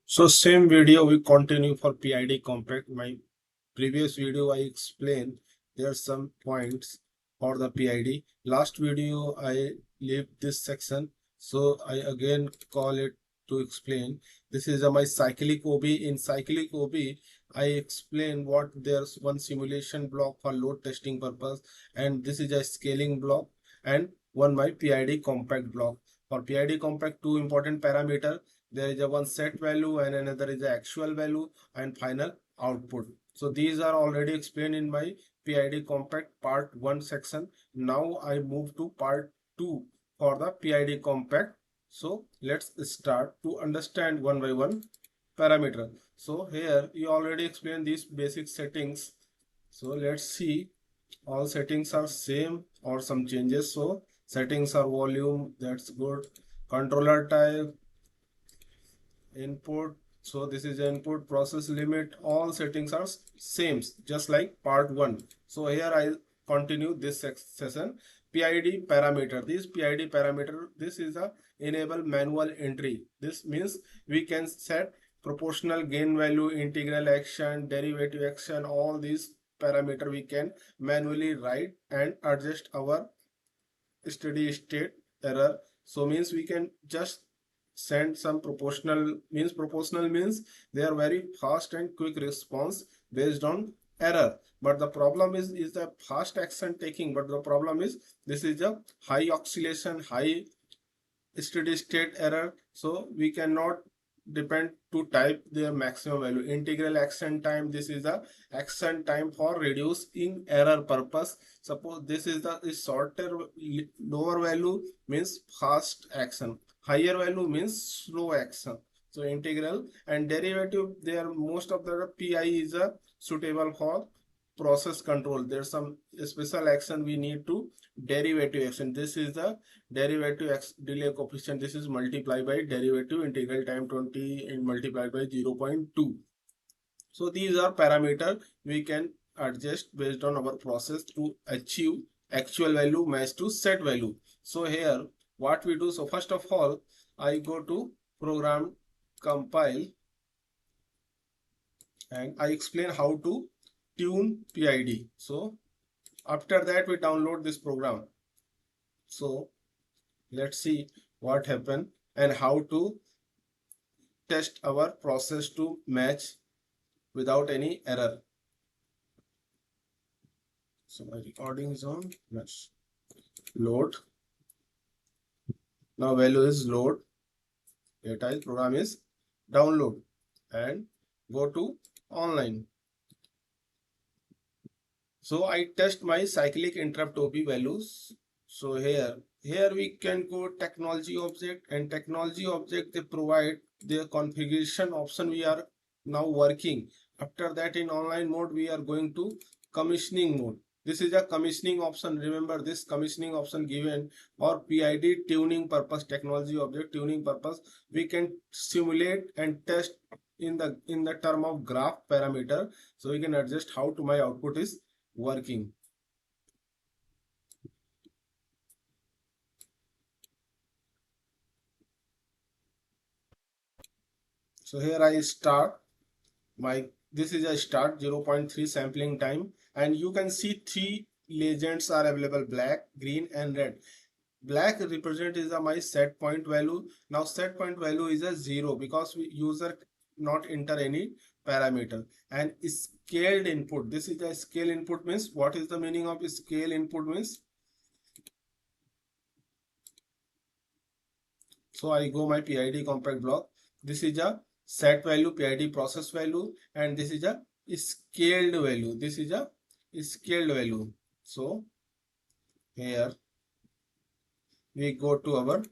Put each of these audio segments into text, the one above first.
So same video we continue for PID Compact. My previous video I explained there are some points for the PID. Last video I leave this section, so I again call it to explain. This is my cyclic OB. In cyclic OB, I explain what there's one simulation block for load testing purpose, and this is a scaling block, and one my PID Compact block. For PID Compact, two important parameter. There is a one set value and another is the actual value and final output. So these are already explained in my PID Compact part 1 section. Now I move to part 2 for the PID Compact. So let's start to understand one by one parameter. So here you already explained these basic settings. So let's see, all settings are same or some changes. So settings are volume, that's good. Controller type, input, so this is input, process limit, all settings are same just like part 1. So here I continue this session. PID parameter, this PID parameter, this is a enable manual entry. This means we can set proportional gain value, integral action, derivative action, all these parameter we can manually write and adjust our steady state error. So means we can just send some proportional means they are very fast and quick response based on error. But the problem is the fast action taking, but the problem is this is a high oscillation, high steady state error, so we cannot depend to type their maximum value. Integral action time, this is the action time for reducing error purpose. Suppose this is the shorter, lower value means fast action, higher value means slow action. So integral and derivative, they are most of the pi is a suitable for process control. There's some special action we need to derivative action. This is the derivative delay coefficient. This is multiplied by derivative integral time 20 and multiplied by 0.2. So these are parameters we can adjust based on our process to achieve actual value match to set value. So here what we do, so first of all I go to program, compile, and I explain how to tune PID. So after that we download this program. So let's see what happened and how to test our process to match without any error. So my recording is on. Yes. Load. Now value is load. Data program is download and go to online. So I test my cyclic interrupt OB values. So here we can go technology object, and technology object they provide their configuration option. We are now working. After that in online mode we are going to commissioning mode. This is a commissioning option. Remember this commissioning option given or PID tuning purpose, technology object tuning purpose. We can simulate and test in the term of graph parameter. So we can adjust how to my output is working. So here I start my, this is a start 0.3 sampling time, and you can see three legends are available: black, green and red. Black represent is my set point value. Now set point value is a 0 because we user not enter any parameter. And scaled input, this is a scale input means, what is the meaning of scale input means? So I go my PID compact block. This is a set value, PID process value, and this is a scaled value. This is a scaled value. So here we go to our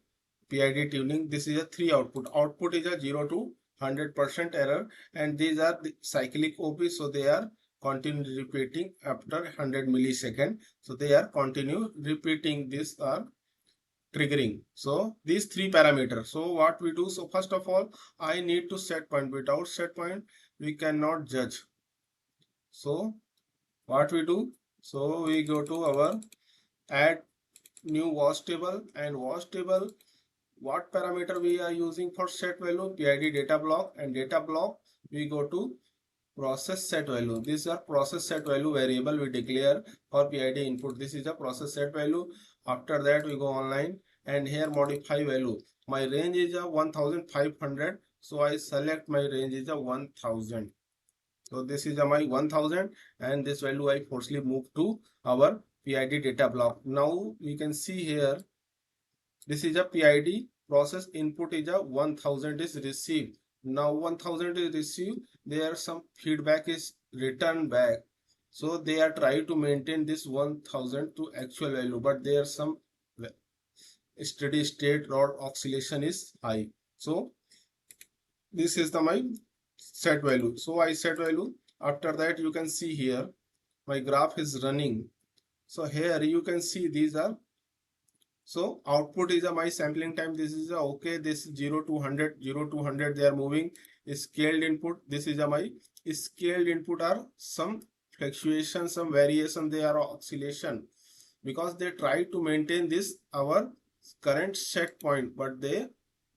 PID tuning. This is a 3 output. Output is a 0 to 100% error, and these are the cyclic OP, so they are continue repeating after 100 millisecond. So they are continue repeating, this are triggering. So these three parameters. So what we do, so first of all I need to set point. Without set point we cannot judge. So what we do, so we go to our add new wash table, and wash table what parameter we are using for set value? PID data block, and data block we go to process set value. These are process set value variable we declare for PID input. This is a process set value. After that we go online and here modify value. My range is a 1500, so I select my range is a 1000. So this is a my 1000 and this value I forcefully move to our PID data block. Now we can see here this is a PID process input is a 1000 is received. Now 1000 is received, there some feedback is returned back. So they are trying to maintain this 1000 to actual value, but there some steady state or oscillation is high. So this is the my set value. So I set value. After that you can see here my graph is running. So here you can see these are, so output is a my sampling time. This is a okay. This 0 to 100, 0 to 100 they are moving. Scaled input. This is a my scaled input are some fluctuation, some variation. They are oscillation because they try to maintain this our current set point, but they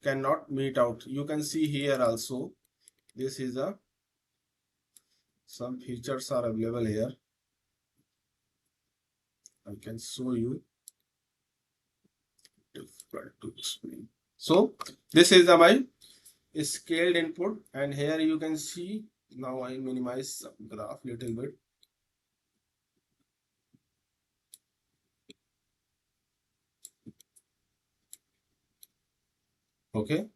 cannot meet out. You can see here also. This is a some features are available here. I can show you. Difficult to explain. So this is the my scaled input, and here you can see now I minimize some graph little bit. Okay,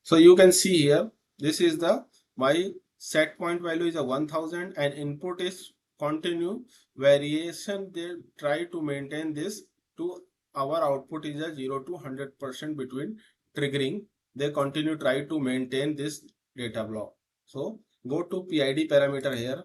so you can see here this is the my set point value is a 1000 and input is continue variation. They try to maintain this to our output is a 0 to 100% between triggering. They continue try to maintain this data block. So go to PID parameter here.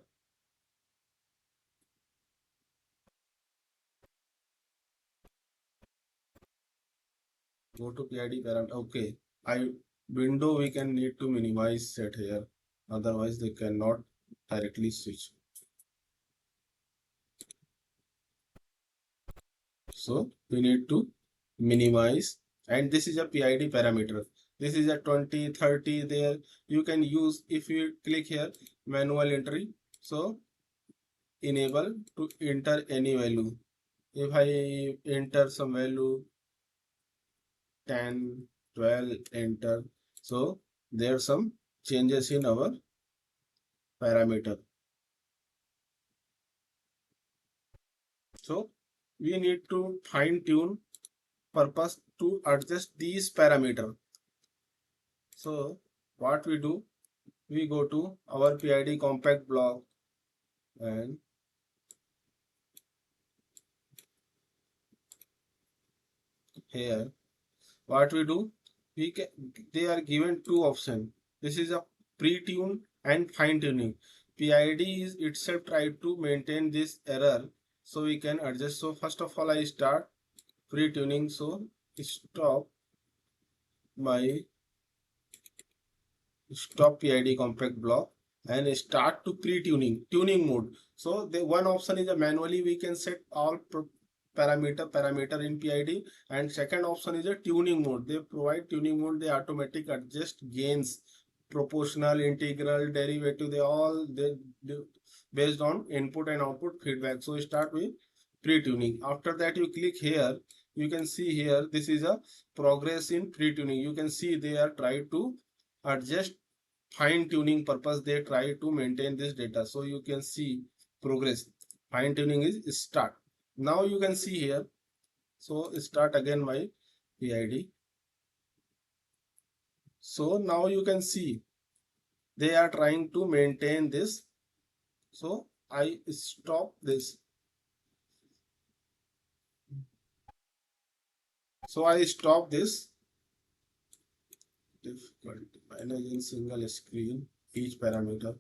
Go to PID parameter. Okay, I window we can need to minimize set here. Otherwise they cannot directly switch. So we need to minimize, and this is a PID parameter. This is a 20, 30 there. You can use if you click here manual entry. So enable to enter any value. If I enter some value 10, 12, enter. So there are some changes in our parameter. So we need to fine tune purpose to adjust these parameter. So what we do, we go to our PID compact block and here what we do, we can, they are given two options. This is a pre-tune and fine tuning. PID is itself try to maintain this error, so we can adjust. So first of all I start pre-tuning. So stop my stop PID compact block and start to tuning mode. So the one option is a manually we can set all parameter in PID, and second option is a tuning mode. They provide tuning mode, they automatic adjust gains, proportional, integral, derivative, they based on input and output feedback. So start with pre-tuning. After that you click here, you can see here this is a progress in pre-tuning. You can see they are trying to adjust fine tuning purpose. They try to maintain this data. So you can see progress. Fine tuning is start. Now you can see here. So start again my PID. So now you can see they are trying to maintain this. So I stop this. So I stop this. Difficult managing single screen each parameter.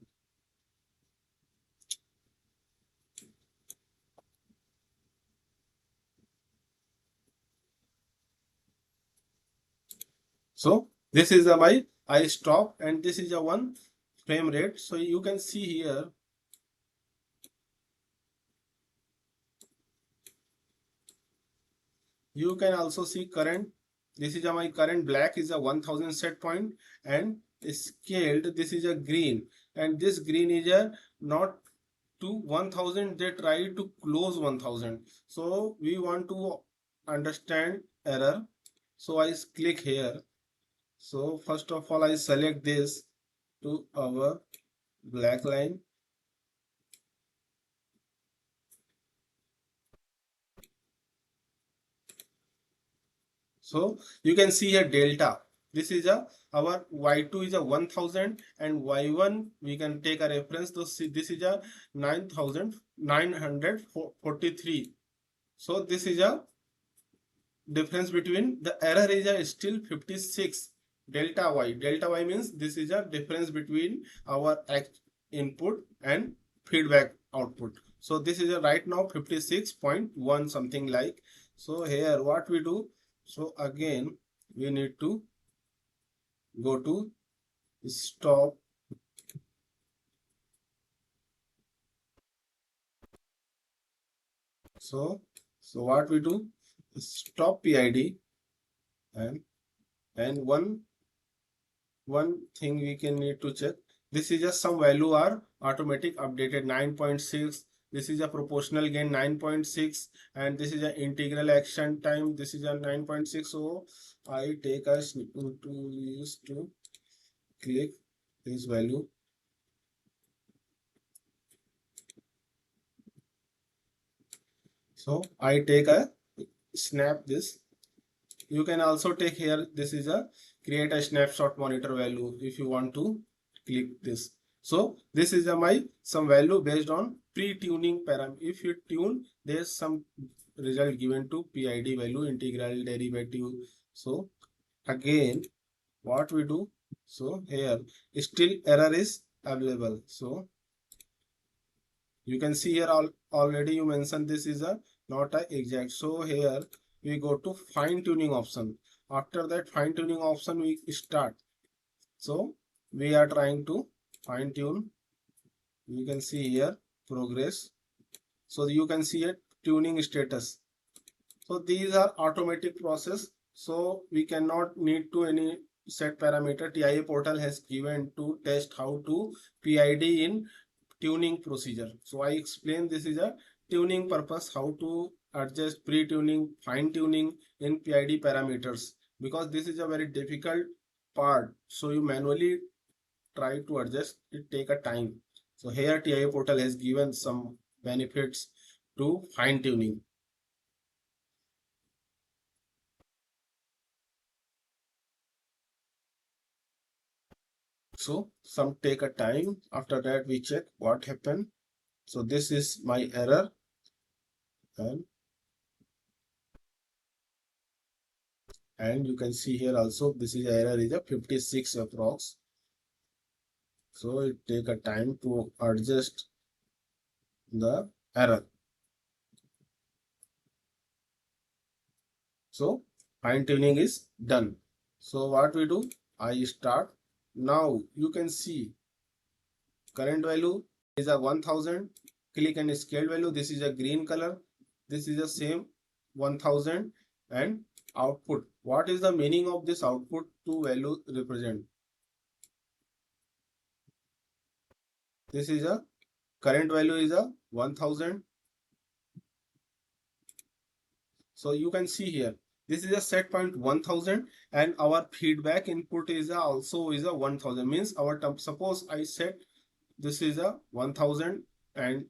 So this is the my I stop, and this is a one frame rate. So you can see here You can also see current. This is my current black is a 1000 set point, and scaled this is a green, and this green is a not to 1000, they try to close 1000. So we want to understand error. So I click here. So first of all I select this to our black line. So you can see here delta. This is a our y2 is a 1000, and y1 we can take a reference. So this is a 9943. So this is a difference between the error is a still 56 delta y. Delta y means this is a difference between our input and feedback output. So this is a right now 56.1 something like. So here what we do, so again we need to go to stop. So what we do, stop PID, and one thing we can need to check. This is just some value are automatic updated 9.6. This is a proportional gain 9.6, and this is an integral action time. This is a 9.6. So I take a to use to click this value. So I take a snap this. You can also take here, this is a create a snapshot monitor value if you want to click this. So this is my some value based on pre-tuning parameter. If you tune, there's some result given to PID value, integral derivative. So again what we do, so here still error is available. So you can see here already you mentioned this is a not a exact. So here we go to fine tuning option. After that fine tuning option we start. So we are trying to fine tune. You can see here progress. So you can see a tuning status. So these are automatic process. So we cannot need to any set parameter. TIA portal has given to test how to PID in tuning procedure. So I explain this is a tuning purpose, how to adjust pre-tuning, fine tuning in PID parameters, because this is a very difficult part. So you manually try to adjust, it take a time. So here TIA portal has given some benefits to fine tuning. So some take a time. After that we check what happened. So this is my error, and you can see here also this is error is a 56 approx. So it take a time to adjust the error. So fine tuning is done. So what we do, I start. Now you can see current value is a 1000. Click and scale value. This is a green color. This is the same 1000, and output. What is the meaning of this output to value represent? This is a current value is a 1000. So you can see here, this is a set point 1000, and our feedback input is a also is a 1000. Means our term, suppose I set this is a 1000 and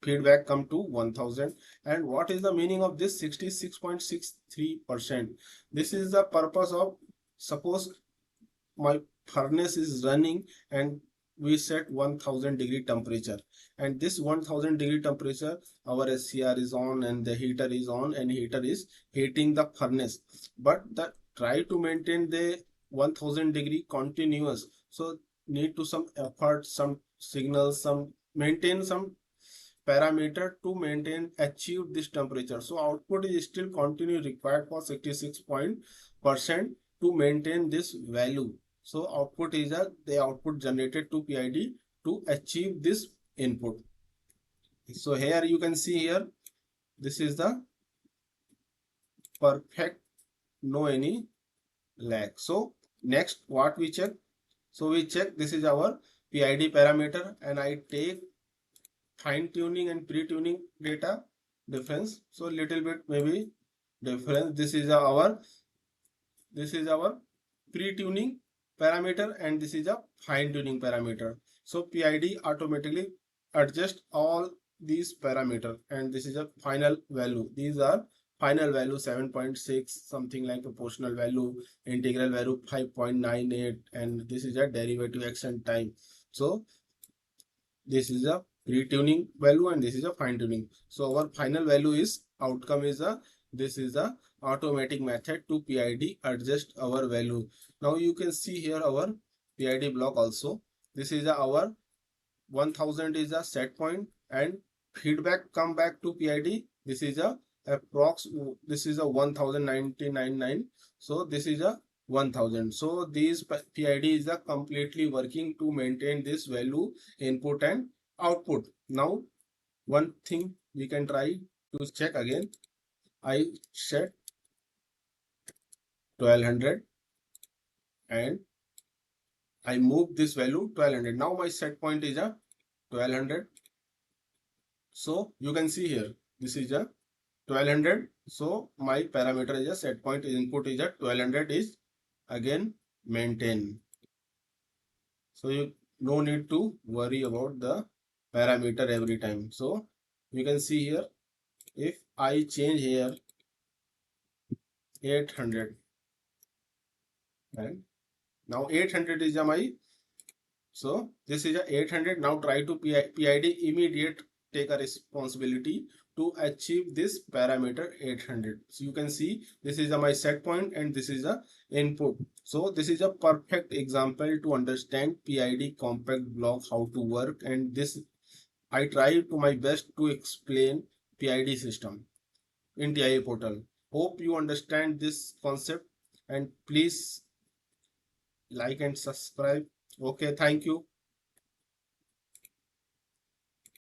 feedback come to 1000. And what is the meaning of this 66.63%? This is the purpose of, suppose my furnace is running and we set 1000-degree temperature, and this 1000-degree temperature our SCR is on and the heater is on and heater is heating the furnace, but the try to maintain the 1000-degree continuous. So need to some effort, some signals, some maintain some parameter to maintain achieve this temperature. So output is still continue required for 66% to maintain this value. So output is the output generated to PID to achieve this input. So here you can see here, this is the perfect, no any lag. So next what we check? So we check this is our PID parameter, and I take fine tuning and pre-tuning data difference. So little bit maybe difference. This is our pre-tuning parameter, and this is a fine tuning parameter. So PID automatically adjust all these parameter, and this is a final value. These are final value 7.6, something like proportional value, integral value 5.98, and this is a derivative action time. So this is a pre-tuning value and this is a fine tuning. So our final value is outcome is a, this is a automatic method to PID adjust our value. Now you can see here our PID block also. This is our 1000 is a set point, and feedback come back to PID. This is a approx, this is a 1099. So this is a 1000. So these PID is a completely working to maintain this value input and output. Now one thing we can try to check again. I set 1200 and I move this value 1200. Now my set point is a 1200. So you can see here this is a 1200. So my parameter is a set point input is a 1200 is again maintain. So you no need to worry about the parameter every time. So you can see here, if I change here 800, and now 800 is a my, so this is a 800. Now try to PID immediate take a responsibility to achieve this parameter 800. So you can see this is a my set point and this is a input. So this is a perfect example to understand PID compact block how to work, and this I try to my best to explain PID system in TIA portal. Hope you understand this concept, and please like and subscribe. Okay, thank you.